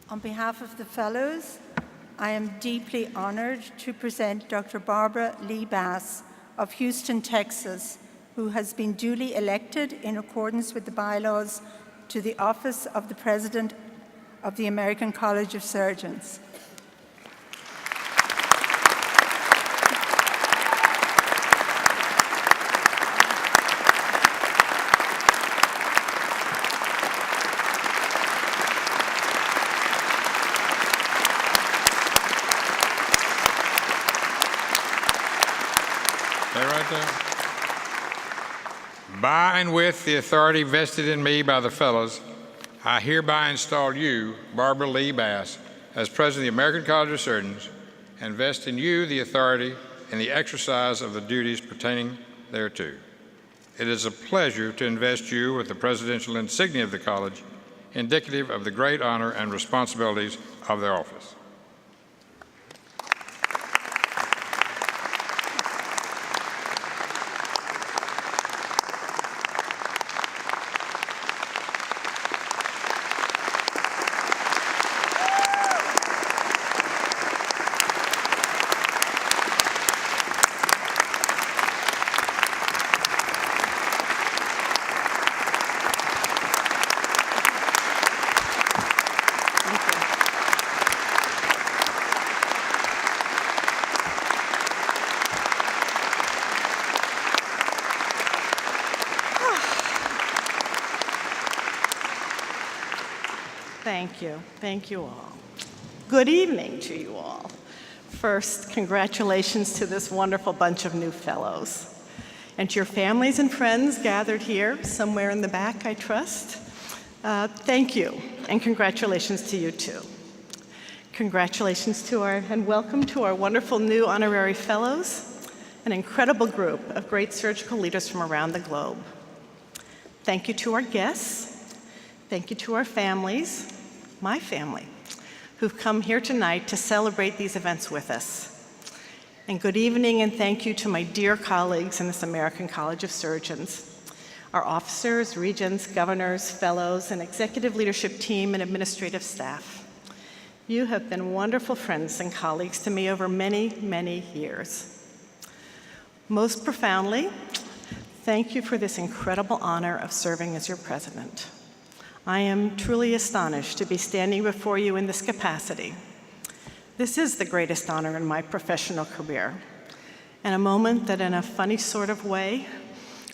On behalf of the Fellows, I am deeply honored to present Dr. Barbara Lee Bass of Houston, Texas, who has been duly elected in accordance with the bylaws to the office of the President of the American College of Surgeons. By and with the authority vested in me by the Fellows, I hereby install you, Barbara Lee Bass, as President of the American College of Surgeons, and vest in you the authority in the exercise of the duties pertaining thereto. It is a pleasure to invest you with the presidential insignia of the college, indicative of the great honor and responsibilities of their office. Thank you. Thank you all. Good evening to you all. First, congratulations to this wonderful bunch of new fellows. And to your families and friends gathered here, somewhere in the back, I trust. Thank you, and congratulations to you too. Congratulations to and welcome to our wonderful new honorary fellows, an incredible group of great surgical leaders from around the globe. Thank you to our guests. Thank you to our families, my family, who've come here tonight to celebrate these events with us. And good evening and thank you to my dear colleagues in this American College of Surgeons, our officers, regents, governors, fellows, and executive leadership team and administrative staff. You have been wonderful friends and colleagues to me over many, many years. Most profoundly, thank you for this incredible honor of serving as your president. I am truly astonished to be standing before you in this capacity. This is the greatest honor in my professional career, and a moment that in a funny sort of way,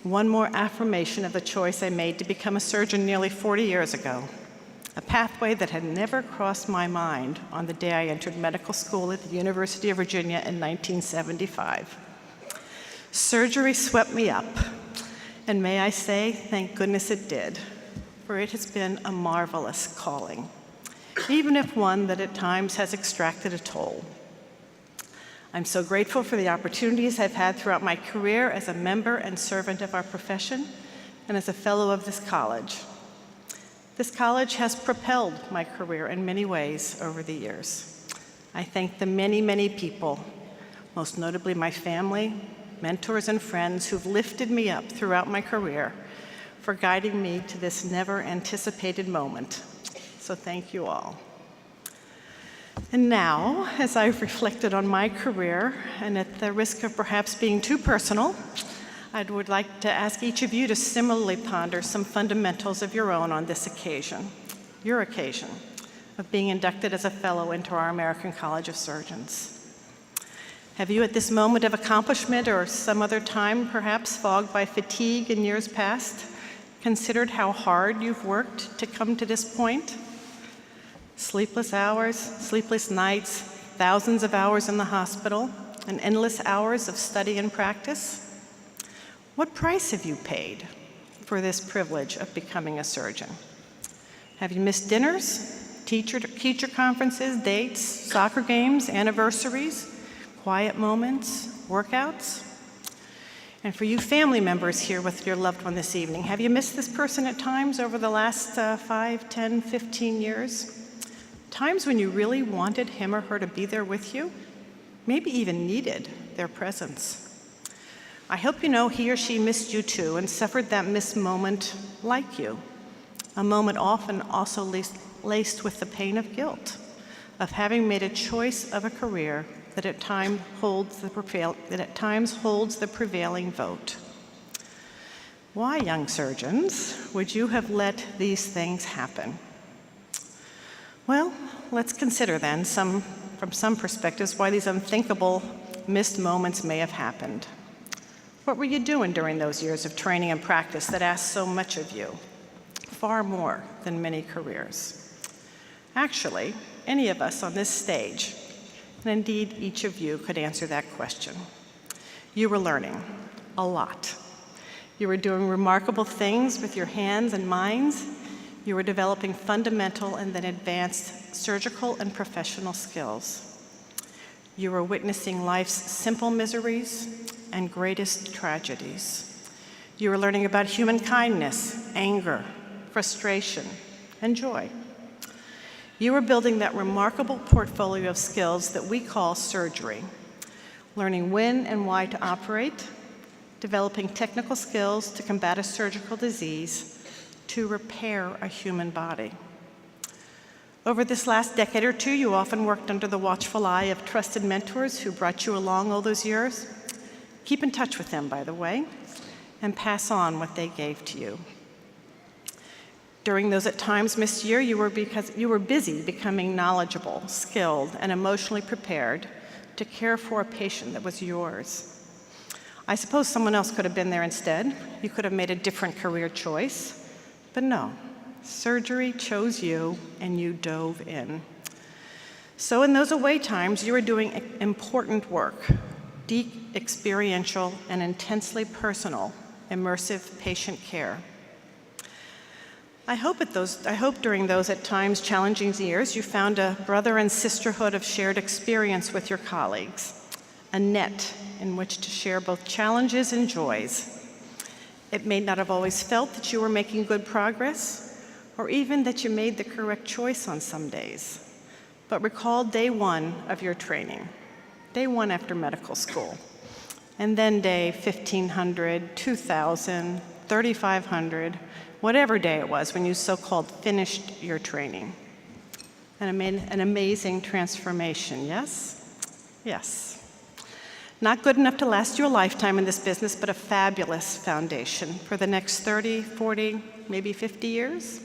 one more affirmation of the choice I made to become a surgeon nearly 40 years ago, a pathway that had never crossed my mind on the day I entered medical school at the University of Virginia in 1975. Surgery swept me up, and may I say, thank goodness it did. For it has been a marvelous calling, even if one that at times has extracted a toll. I'm so grateful for the opportunities I've had throughout my career as a member and servant of our profession and as a fellow of this college. This college has propelled my career in many ways over the years. I thank the many, many people, most notably my family, mentors, and friends who've lifted me up throughout my career, for guiding me to this never-anticipated moment. So thank you all. And now, as I've reflected on my career, and at the risk of perhaps being too personal, I would like to ask each of you to similarly ponder some fundamentals of your own on this occasion, your occasion, of being inducted as a fellow into our American College of Surgeons. Have you, at this moment of accomplishment or some other time, perhaps fogged by fatigue in years past, considered how hard you've worked to come to this point? Sleepless hours, sleepless nights, thousands of hours in the hospital, and endless hours of study and practice? What price have you paid for this privilege of becoming a surgeon? Have you missed dinners, teacher conferences, dates, soccer games, anniversaries, quiet moments, workouts? And for you family members here with your loved one this evening, have you missed this person at times over the last 5, 10, 15 years? Times when you really wanted him or her to be there with you, maybe even needed their presence. I hope you know he or she missed you too and suffered that missed moment like you, a moment often also laced with the pain of guilt, of having made a choice of a career that at times holds the prevailing vote. Why, young surgeons, would you have let these things happen? Well, let's consider then, from some perspectives, why these unthinkable missed moments may have happened. What were you doing during those years of training and practice that asked so much of you? Far more than many careers. Actually, any of us on this stage, and indeed each of you, could answer that question. You were learning a lot. You were doing remarkable things with your hands and minds. You were developing fundamental and then advanced surgical and professional skills. You were witnessing life's simple miseries and greatest tragedies. You were learning about human kindness, anger, frustration, and joy. You were building that remarkable portfolio of skills that we call surgery, learning when and why to operate, developing technical skills to combat a surgical disease, to repair a human body. Over this last decade or two, you often worked under the watchful eye of trusted mentors who brought you along all those years. Keep in touch with them, by the way, and pass on what they gave to you. During those at times missed year, you were busy becoming knowledgeable, skilled, and emotionally prepared to care for a patient that was yours. I suppose someone else could have been there instead. You could have made a different career choice, but no. Surgery chose you, and you dove in. So in those away times, you were doing important work, deep, experiential, and intensely personal, immersive patient care. I hope during those at times challenging years, you found a brother and sisterhood of shared experience with your colleagues, a net in which to share both challenges and joys. It may not have always felt that you were making good progress, or even that you made the correct choice on some days. But recall day one of your training, day one after medical school, and then day 1,500, 2,000, 3,500, whatever day it was when you so-called finished your training. An amazing transformation, yes? Yes. Not good enough to last you a lifetime in this business, but a fabulous foundation for the next 30, 40, maybe 50 years.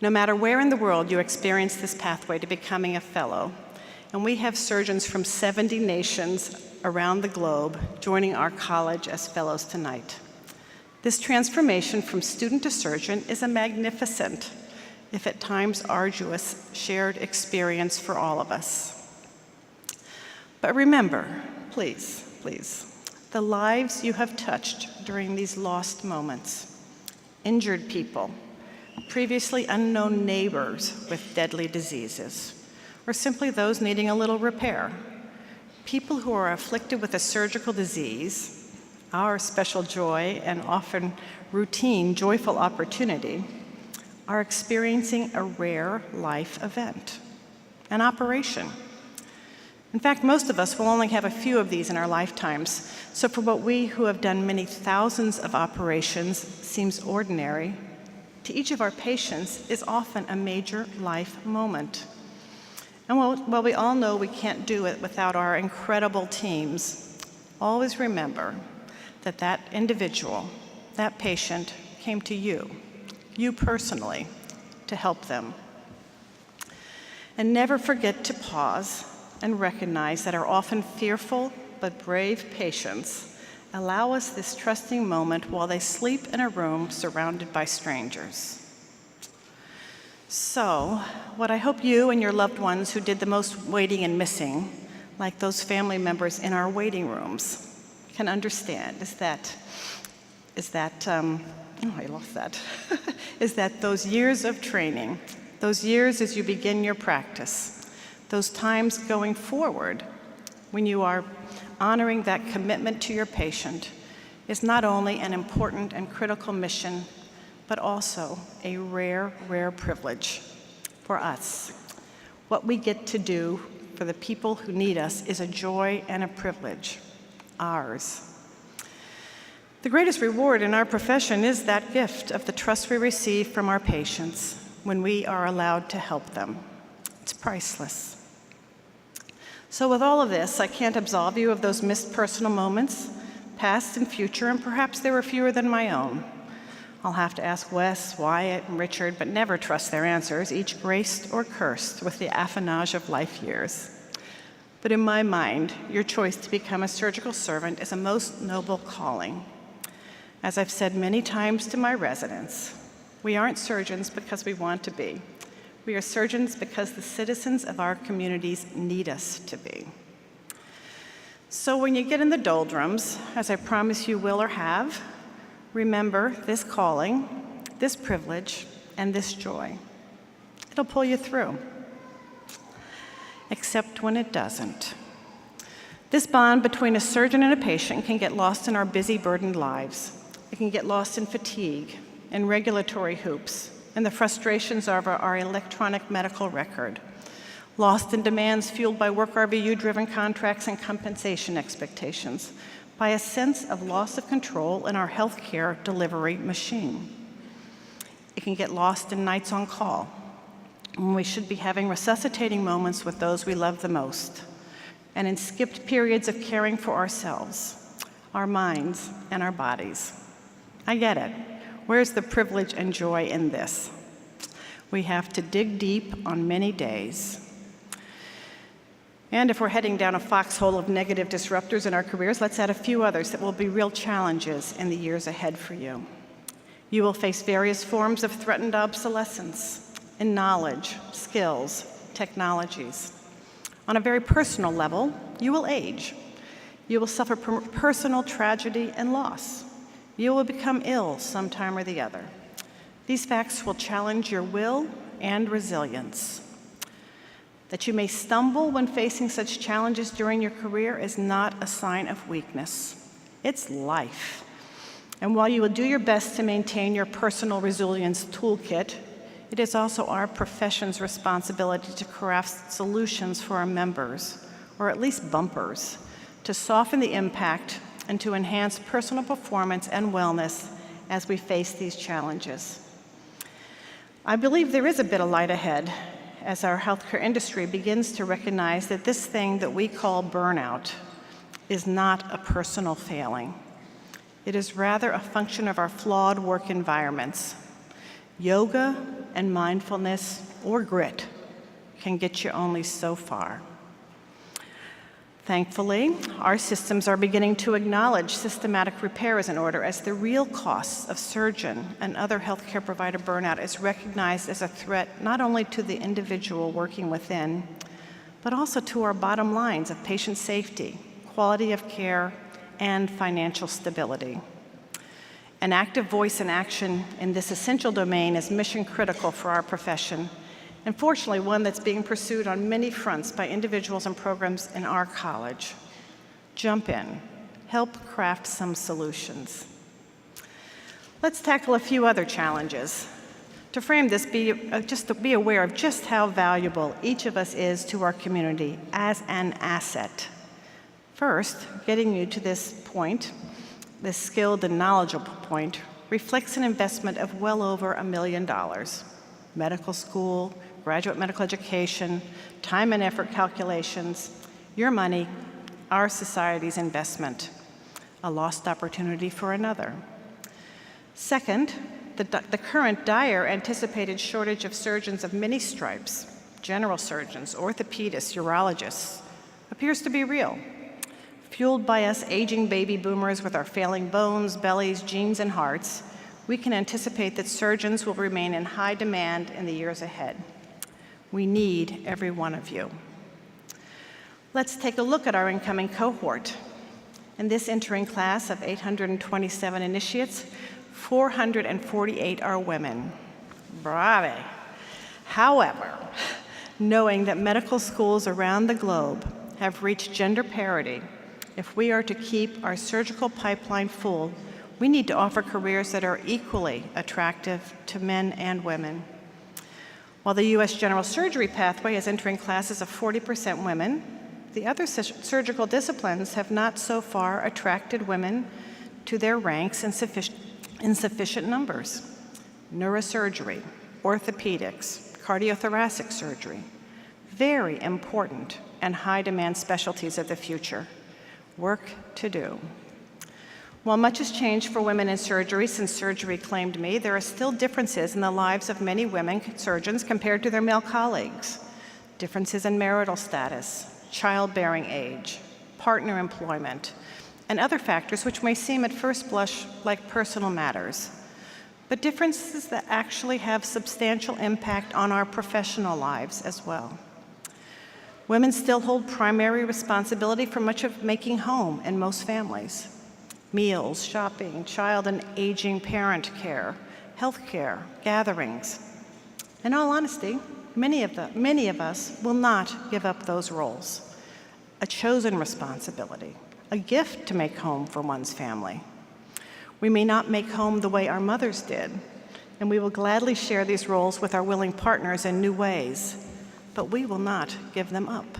No matter where in the world you experience this pathway to becoming a fellow, and we have surgeons from 70 nations around the globe joining our college as fellows tonight. This transformation from student to surgeon is a magnificent, if at times arduous, shared experience for all of us. But remember, please, the lives you have touched during these lost moments, injured people, previously unknown neighbors with deadly diseases, or simply those needing a little repair, people who are afflicted with a surgical disease, our special joy and often routine joyful opportunity, are experiencing a rare life event, an operation. In fact, most of us will only have a few of these in our lifetimes, so for what we who have done many thousands of operations seems ordinary, to each of our patients is often a major life moment. And while we all know we can't do it without our incredible teams, always remember that that individual, that patient, came to you personally, to help them. And never forget to pause and recognize that our often fearful but brave patients allow us this trusting moment while they sleep in a room surrounded by strangers. So, what I hope you and your loved ones who did the most waiting and missing, like those family members in our waiting rooms, can understand is that those years of training, those years as you begin your practice, those times going forward when you are honoring that commitment to your patient is not only an important and critical mission, but also a rare, rare privilege for us. What we get to do for the people who need us is a joy and a privilege, ours. The greatest reward in our profession is that gift of the trust we receive from our patients, when we are allowed to help them. It's priceless. So with all of this, I can't absolve you of those missed personal moments, past and future, and perhaps there were fewer than my own. I'll have to ask Wes, Wyatt, and Richard, but never trust their answers, each graced or cursed with the affinage of life years. But in my mind, your choice to become a surgical servant is a most noble calling. As I've said many times to my residents, we aren't surgeons because we want to be. We are surgeons because the citizens of our communities need us to be. So when you get in the doldrums, as I promise you will or have, remember this calling, this privilege, and this joy. It'll pull you through, except when it doesn't. This bond between a surgeon and a patient can get lost in our busy, burdened lives. It can get lost in fatigue, in regulatory hoops, and the frustrations of our electronic medical record, lost in demands fueled by work RVU-driven contracts and compensation expectations, by a sense of loss of control in our healthcare delivery machine. It can get lost in nights on call, when we should be having resuscitating moments with those we love the most, and in skipped periods of caring for ourselves, our minds, and our bodies. I get it. Where's the privilege and joy in this? We have to dig deep on many days. And if we're heading down a foxhole of negative disruptors in our careers, let's add a few others that will be real challenges in the years ahead for you. You will face various forms of threatened obsolescence in knowledge, skills, technologies. On a very personal level, you will age. You will suffer personal tragedy and loss. You will become ill sometime or the other. These facts will challenge your will and resilience. That you may stumble when facing such challenges during your career is not a sign of weakness. It's life. And while you will do your best to maintain your personal resilience toolkit, it is also our profession's responsibility to craft solutions for our members, or at least bumpers, to soften the impact and to enhance personal performance and wellness as we face these challenges. I believe there is a bit of light ahead as our healthcare industry begins to recognize that this thing that we call burnout is not a personal failing. It is rather a function of our flawed work environments. Yoga and mindfulness or grit can get you only so far. Thankfully, our systems are beginning to acknowledge systematic repair is in order as the real costs of surgeon and other healthcare provider burnout is recognized as a threat not only to the individual working within, but also to our bottom lines of patient safety, quality of care, and financial stability. An active voice and action in this essential domain is mission critical for our profession, and fortunately one that's being pursued on many fronts by individuals and programs in our college. Jump in, help craft some solutions. Let's tackle a few other challenges. To frame this, just to be aware of just how valuable each of us is to our community as an asset. First, getting you to this point, this skilled and knowledgeable point, reflects an investment of well over $1 million. Medical school, graduate medical education, time and effort calculations, your money, our society's investment, a lost opportunity for another. Second, the current dire anticipated shortage of surgeons of many stripes, general surgeons, orthopedists, urologists, appears to be real. Fueled by us aging baby boomers with our failing bones, bellies, genes, and hearts, we can anticipate that surgeons will remain in high demand in the years ahead. We need every one of you. Let's take a look at our incoming cohort. In this entering class of 827 initiates, 448 are women. Bravo. However, knowing that medical schools around the globe have reached gender parity, if we are to keep our surgical pipeline full, we need to offer careers that are equally attractive to men and women. While the U.S. general surgery pathway is entering classes of 40% women, the other surgical disciplines have not so far attracted women to their ranks in sufficient numbers. Neurosurgery, orthopedics, cardiothoracic surgery. Very important and high-demand specialties of the future. Work to do. While much has changed for women in surgery since surgery claimed me, there are still differences in the lives of many women surgeons compared to their male colleagues. Differences in marital status, childbearing age, partner employment, and other factors which may seem at first blush like personal matters, but differences that actually have substantial impact on our professional lives as well. Women still hold primary responsibility for much of making home in most families. Meals, shopping, child and aging parent care, health care, gatherings. In all honesty, many of us will not give up those roles. A chosen responsibility, a gift to make home for one's family. We may not make home the way our mothers did, and we will gladly share these roles with our willing partners in new ways, but we will not give them up.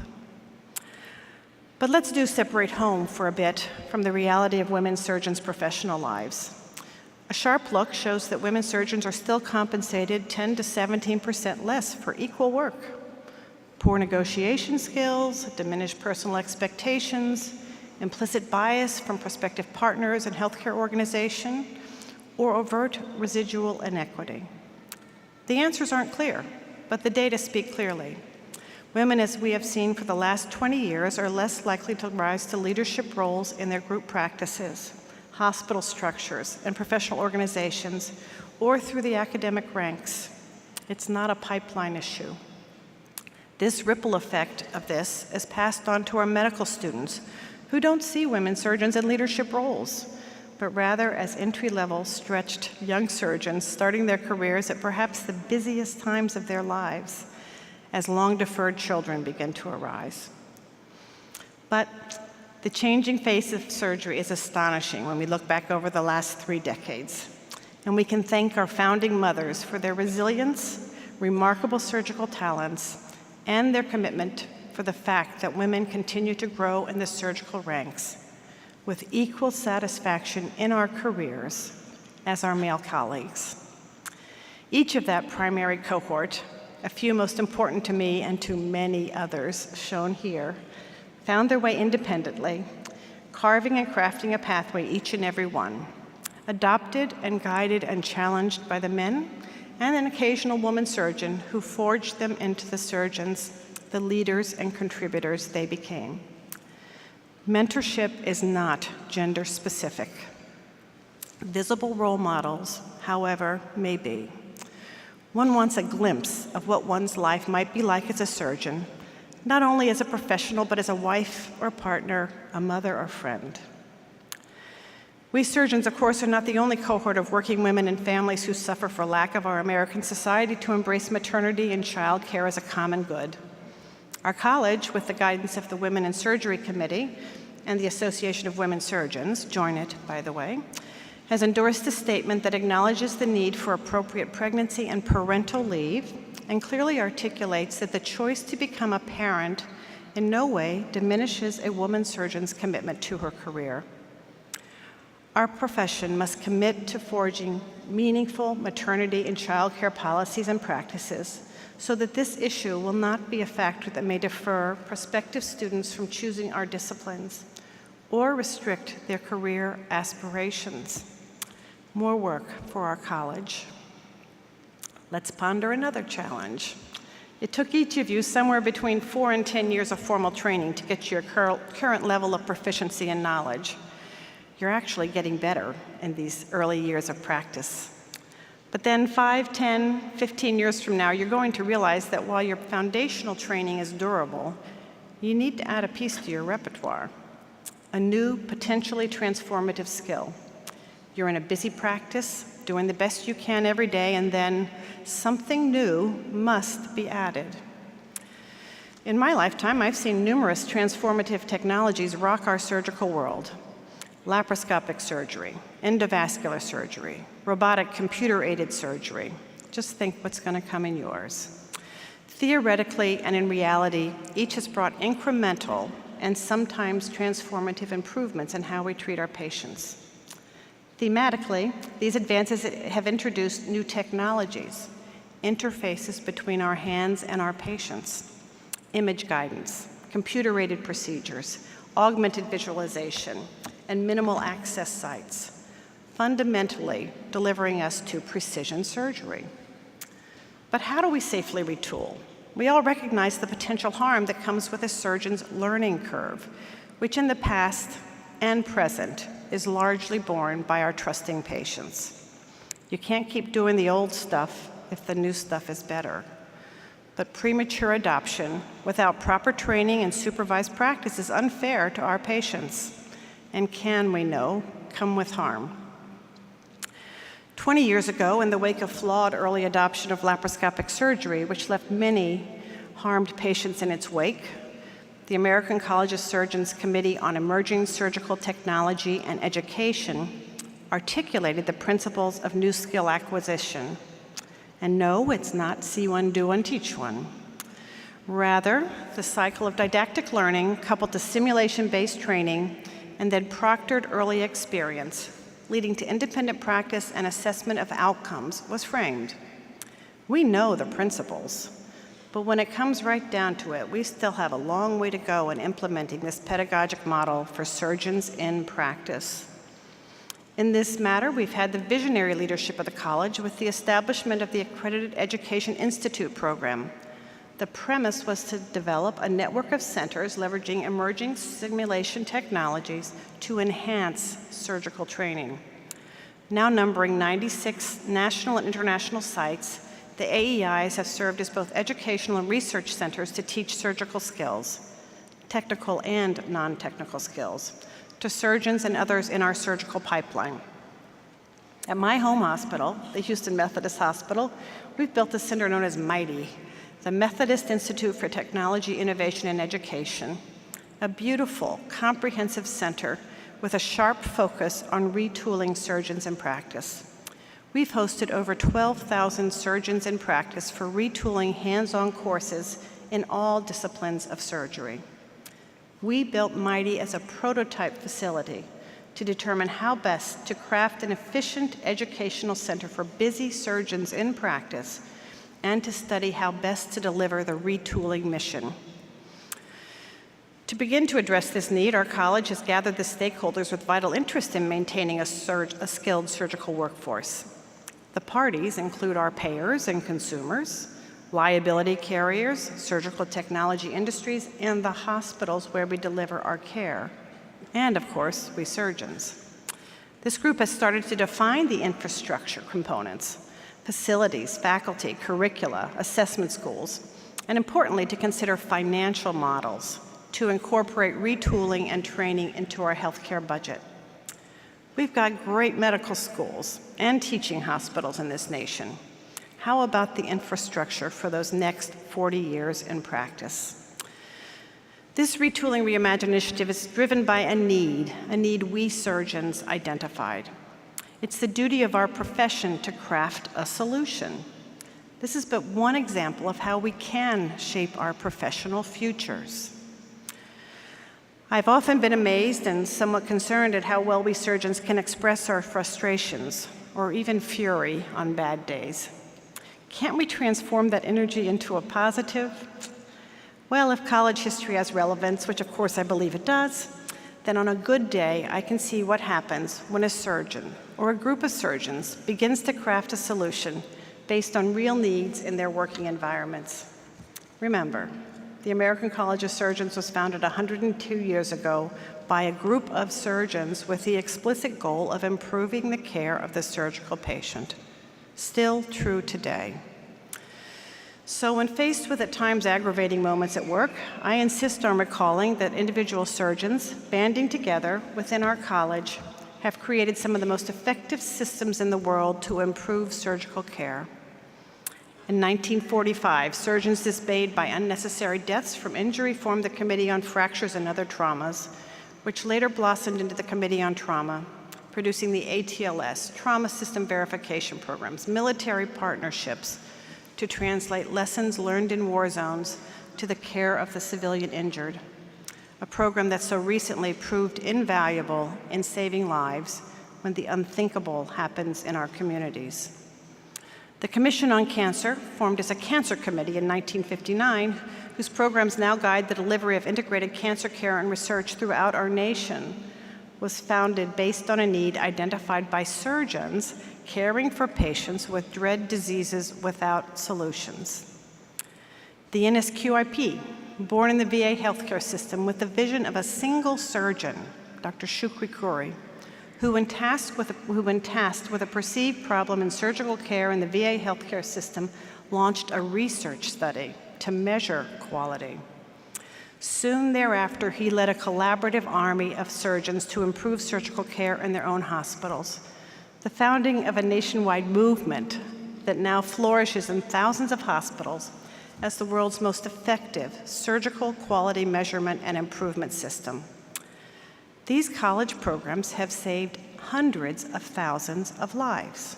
But let's separate home for a bit from the reality of women surgeons' professional lives. A sharp look shows that women surgeons are still compensated 10 to 17% less for equal work. Poor negotiation skills, diminished personal expectations, implicit bias from prospective partners and healthcare organization, or overt residual inequity. The answers aren't clear, but the data speak clearly. Women, as we have seen for the last 20 years, are less likely to rise to leadership roles in their group practices, hospital structures, and professional organizations, or through the academic ranks. It's not a pipeline issue. This ripple effect of this is passed on to our medical students who don't see women surgeons in leadership roles, but rather as entry-level, stretched young surgeons starting their careers at perhaps the busiest times of their lives, as long-deferred children begin to arise. But the changing face of surgery is astonishing when we look back over the last 3 decades. And we can thank our founding mothers for their resilience, remarkable surgical talents, and their commitment for the fact that women continue to grow in the surgical ranks with equal satisfaction in our careers as our male colleagues. Each of that primary cohort, a few most important to me and to many others shown here, found their way independently, carving and crafting a pathway, each and every one, adopted and guided and challenged by the men and an occasional woman surgeon who forged them into the surgeons, the leaders and contributors they became. Mentorship is not gender specific. Visible role models, however, may be. One wants a glimpse of what one's life might be like as a surgeon, not only as a professional, but as a wife or partner, a mother or friend. We surgeons, of course, are not the only cohort of working women and families who suffer for lack of our American society to embrace maternity and child care as a common good. Our college, with the guidance of the Women in Surgery Committee and the Association of Women Surgeons, join it, by the way, has endorsed a statement that acknowledges the need for appropriate pregnancy and parental leave and clearly articulates that the choice to become a parent in no way diminishes a woman surgeon's commitment to her career. Our profession must commit to forging meaningful maternity and child care policies and practices so that this issue will not be a factor that may defer prospective students from choosing our disciplines or restrict their career aspirations. More work for our college. Let's ponder another challenge. It took each of you somewhere between 4 and 10 years of formal training to get to your current level of proficiency and knowledge. You're actually getting better in these early years of practice. But then 5, 10, 15 years from now, you're going to realize that while your foundational training is durable, you need to add a piece to your repertoire, a new, potentially transformative skill. You're in a busy practice, doing the best you can every day, and then something new must be added. In my lifetime, I've seen numerous transformative technologies rock our surgical world. Laparoscopic surgery, endovascular surgery, robotic computer-aided surgery. Just think what's going to come in yours. Theoretically and in reality, each has brought incremental and sometimes transformative improvements in how we treat our patients. Thematically, these advances have introduced new technologies, interfaces between our hands and our patients, image guidance, computer-aided procedures, augmented visualization, and minimal access sites, fundamentally delivering us to precision surgery. But how do we safely retool? We all recognize the potential harm that comes with a surgeon's learning curve, which in the past and present is largely borne by our trusting patients. You can't keep doing the old stuff if the new stuff is better. But premature adoption without proper training and supervised practice is unfair to our patients and can, we know, come with harm. 20 years ago, in the wake of flawed early adoption of laparoscopic surgery, which left many harmed patients in its wake, the American College of Surgeons Committee on Emerging Surgical Technology and Education articulated the principles of new skill acquisition. And no, it's not see one, do one, teach one. Rather, the cycle of didactic learning coupled to simulation-based training and then proctored early experience, leading to independent practice and assessment of outcomes, was framed. We know the principles, but when it comes right down to it, we still have a long way to go in implementing this pedagogic model for surgeons in practice. In this matter, we've had the visionary leadership of the college with the establishment of the Accredited Education Institute program. The premise was to develop a network of centers leveraging emerging simulation technologies to enhance surgical training. Now numbering 96 national and international sites, the AEIs have served as both educational and research centers to teach surgical skills, technical and non-technical skills, to surgeons and others in our surgical pipeline. At my home hospital, the Houston Methodist Hospital, we've built a center known as MIGHTY, the Methodist Institute for Technology, Innovation, and Education, a beautiful, comprehensive center with a sharp focus on retooling surgeons in practice. We've hosted over 12,000 surgeons in practice for retooling hands-on courses in all disciplines of surgery. We built MIGHTY as a prototype facility to determine how best to craft an efficient educational center for busy surgeons in practice and to study how best to deliver the retooling mission. To begin to address this need, our college has gathered the stakeholders with vital interest in maintaining a skilled surgical workforce. The parties include our payers and consumers, liability carriers, surgical technology industries, and the hospitals where we deliver our care, and of course, we surgeons. This group has started to define the infrastructure components, facilities, faculty, curricula, assessment schools, and importantly, to consider financial models to incorporate retooling and training into our healthcare budget. We've got great medical schools and teaching hospitals in this nation. How about the infrastructure for those next 40 years in practice? This Retooling Reimagine initiative is driven by a need we surgeons identified. It's the duty of our profession to craft a solution. This is but one example of how we can shape our professional futures. I've often been amazed and somewhat concerned at how well we surgeons can express our frustrations or even fury on bad days. Can't we transform that energy into a positive? Well, if college history has relevance, which of course I believe it does, then on a good day, I can see what happens when a surgeon or a group of surgeons begins to craft a solution based on real needs in their working environments. Remember, the American College of Surgeons was founded 102 years ago by a group of surgeons with the explicit goal of improving the care of the surgical patient. Still true today. So when faced with at times aggravating moments at work, I insist on recalling that individual surgeons banding together within our college have created some of the most effective systems in the world to improve surgical care. In 1945, surgeons dismayed by unnecessary deaths from injury formed the Committee on Fractures and Other Traumas, which later blossomed into the Committee on Trauma, producing the ATLS, Trauma System Verification Programs, military partnerships to translate lessons learned in war zones to the care of the civilian injured, a program that so recently proved invaluable in saving lives when the unthinkable happens in our communities. The Commission on Cancer, formed as a cancer committee in 1959, whose programs now guide the delivery of integrated cancer care and research throughout our nation, was founded based on a need identified by surgeons caring for patients with dread diseases without solutions. The NSQIP, born in the VA healthcare system with the vision of a single surgeon, Dr. Shukri Khoury, who when tasked with a perceived problem in surgical care in the VA healthcare system, launched a research study to measure quality. Soon thereafter, he led a collaborative army of surgeons to improve surgical care in their own hospitals, the founding of a nationwide movement that now flourishes in thousands of hospitals as the world's most effective surgical quality measurement and improvement system. These college programs have saved hundreds of thousands of lives.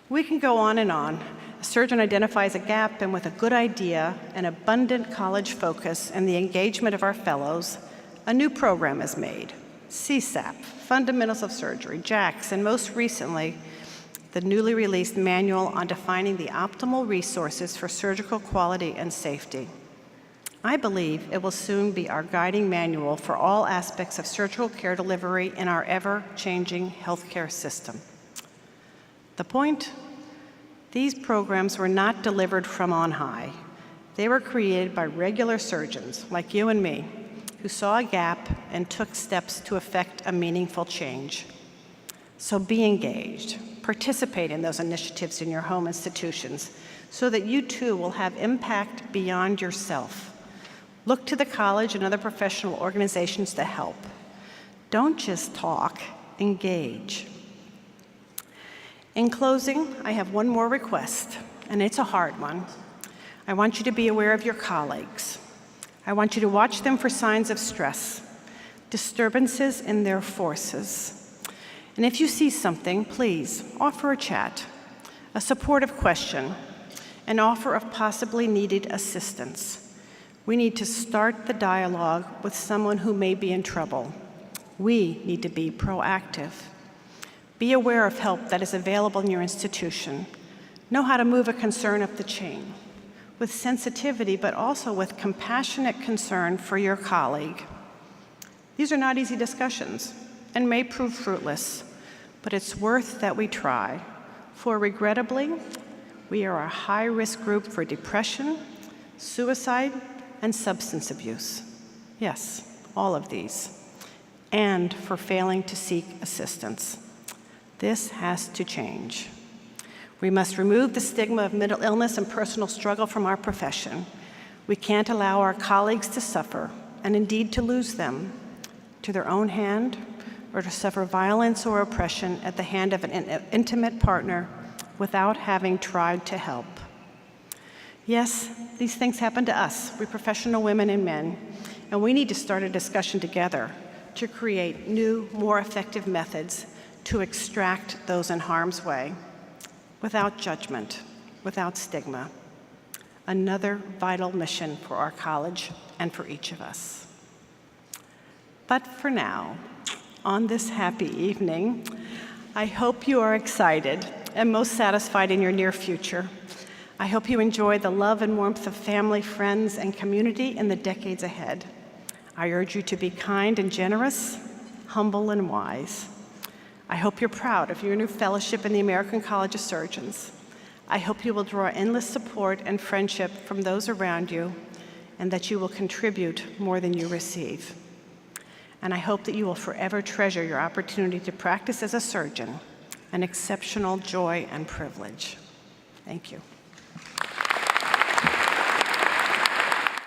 We can go on and on. A surgeon identifies a gap, and with a good idea and abundant college focus and the engagement of our fellows, a new program is made. CSAP, Fundamentals of Surgery, JACS, and most recently, the newly released Manual on Defining the Optimal Resources for Surgical Quality and Safety. I believe it will soon be our guiding manual for all aspects of surgical care delivery in our ever-changing healthcare system. The point? These programs were not delivered from on high. They were created by regular surgeons like you and me, who saw a gap and took steps to effect a meaningful change. So be engaged. Participate in those initiatives in your home institutions so that you too will have impact beyond yourself. Look to the college and other professional organizations to help. Don't just talk, engage. In closing, I have one more request, and it's a hard one. I want you to be aware of your colleagues. I want you to watch them for signs of stress, disturbances in their forces. And if you see something, please offer a chat, a supportive question, an offer of possibly needed assistance. We need to start the dialogue with someone who may be in trouble. We need to be proactive. Be aware of help that is available in your institution. Know how to move a concern up the chain with sensitivity, but also with compassionate concern for your colleague. These are not easy discussions and may prove fruitless, but it's worth that we try. For regrettably, we are a high-risk group for depression, suicide, and substance abuse. Yes, all of these. And for failing to seek assistance. This has to change. We must remove the stigma of mental illness and personal struggle from our profession. We can't allow our colleagues to suffer, and indeed to lose them, to their own hand, or to suffer violence or oppression at the hand of an intimate partner without having tried to help. Yes, these things happen to us, we professional women and men, and we need to start a discussion together to create new, more effective methods to extract those in harm's way, without judgment, without stigma. Another vital mission for our college and for each of us. But for now, on this happy evening, I hope you are excited and most satisfied in your near future. I hope you enjoy the love and warmth of family, friends, and community in the decades ahead. I urge you to be kind and generous, humble and wise. I hope you're proud of your new fellowship in the American College of Surgeons. I hope you will draw endless support and friendship from those around you, and that you will contribute more than you receive. And I hope that you will forever treasure your opportunity to practice as a surgeon, an exceptional joy and privilege. Thank you.